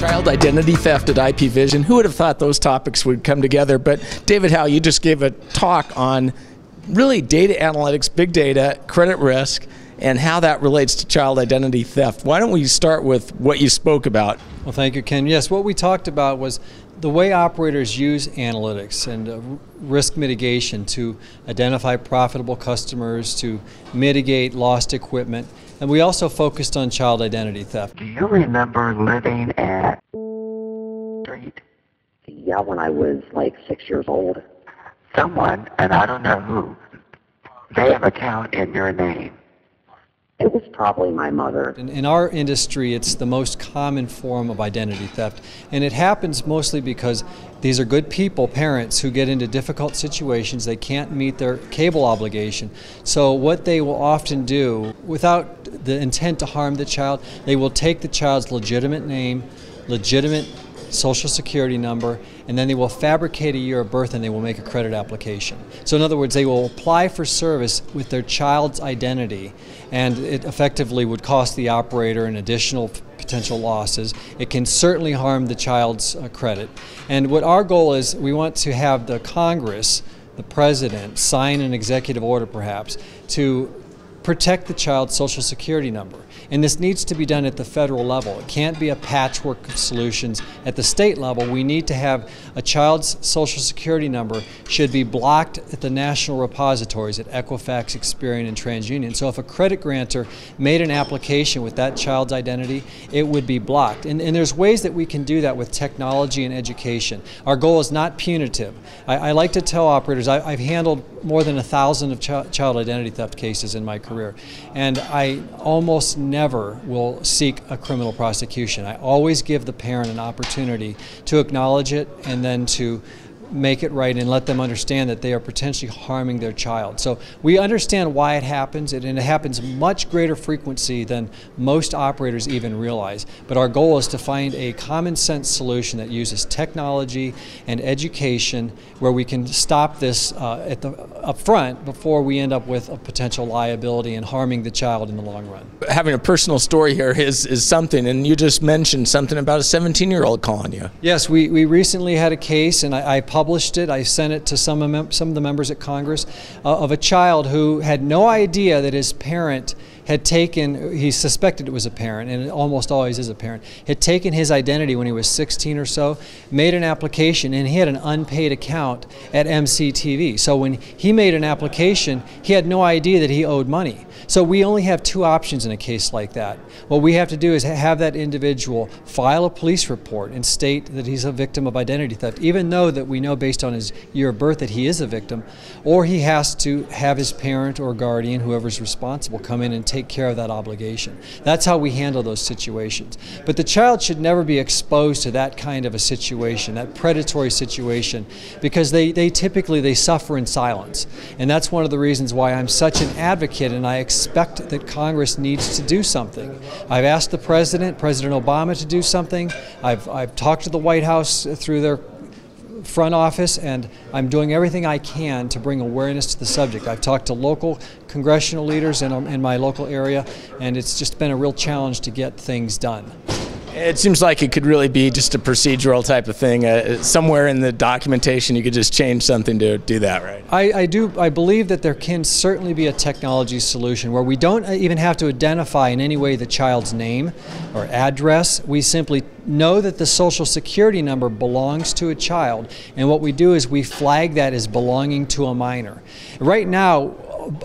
Child identity theft at IP Vision. Who would have thought those topics would come together? But David Howe, you just gave a talk on really data analytics, big data, credit risk, and how that relates to child identity theft. Why don't we start with what you spoke about? Well, thank you, Ken. Yes, what we talked about was the way operators use analytics and risk mitigation to identify profitable customers, to mitigate lost equipment, and we also focused on child identity theft. Do you remember living at Street? Yeah, when I was like 6 years old. Someone, and I don't know who, they have an account in your name. It was probably my mother. In our industry, it's the most common form of identity theft, and it happens mostly because these are good people, parents, who get into difficult situations. They can't meet their cable obligation. So what they will often do, without the intent to harm the child, they will take the child's legitimate name, legitimate Social Security number, and then they will fabricate a year of birth and they will make a credit application. So in other words, they will apply for service with their child's identity, and it effectively would cost the operator an additional potential losses. It can certainly harm the child's credit. And what our goal is, we want to have the Congress, the President, sign an executive order perhaps to protect the child's Social Security number. And this needs to be done at the federal level. It can't be a patchwork of solutions. At the state level, we need to have a child's Social Security number should be blocked at the national repositories at Equifax, Experian, and TransUnion. So if a credit grantor made an application with that child's identity, it would be blocked. And there's ways that we can do that with technology and education. Our goal is not punitive. I like to tell operators, I've handled more than 1,000 of child identity theft cases in my career, and I almost never will seek a criminal prosecution. I always give the parent an opportunity to acknowledge it and then to make it right and let them understand that they are potentially harming their child. So we understand why it happens, and it happens much greater frequency than most operators even realize. But our goal is to find a common sense solution that uses technology and education where we can stop this up front before we end up with a potential liability and harming the child in the long run. Having a personal story here is something, and you just mentioned something about a 17-year-old calling you. Yes, we recently had a case, and I published it. I sent it to some of the members at Congress of a child who had no idea that his parent had taken, he suspected it was a parent, and it almost always is a parent, had taken his identity when he was 16 or so, made an application, and he had an unpaid account at MCTV. So when he made an application, he had no idea that he owed money. So we only have two options in a case like that. What we have to do is have that individual file a police report and state that he's a victim of identity theft, even though that we know based on his year of birth that he is a victim, or he has to have his parent or guardian, whoever's responsible, come in and take care of that obligation. That's how we handle those situations. But the child should never be exposed to that kind of a situation, that predatory situation, because they typically suffer in silence. And that's one of the reasons why I'm such an advocate, and I expect that Congress needs to do something. I've asked the President Obama, to do something. I've talked to the White House through their front office, and I'm doing everything I can to bring awareness to the subject. I've talked to local congressional leaders in my local area, and it's just been a real challenge to get things done. It seems like it could really be just a procedural type of thing. Somewhere in the documentation you could just change something to do that, right? I believe that there can certainly be a technology solution where we don't even have to identify in any way the child's name or address. We simply know that the Social Security number belongs to a child, and what we do is we flag that as belonging to a minor. Right now,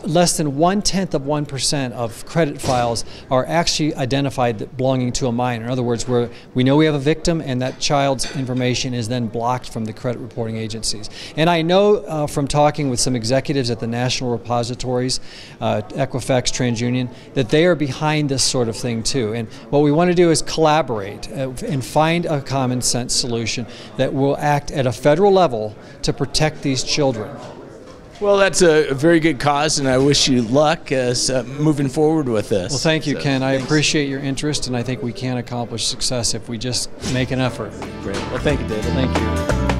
less than 0.1% of credit files are actually identified belonging to a minor. In other words, where we know we have a victim and that child's information is then blocked from the credit reporting agencies. And I know from talking with some executives at the national repositories, Equifax, TransUnion, that they are behind this sort of thing too. And what we want to do is collaborate and find a common sense solution that will act at a federal level to protect these children. Well, that's a very good cause, and I wish you luck moving forward with this. Well, thank you, Ken. I appreciate your interest, and I think we can accomplish success if we just make an effort. Great. Well, thank you, David. Thank you.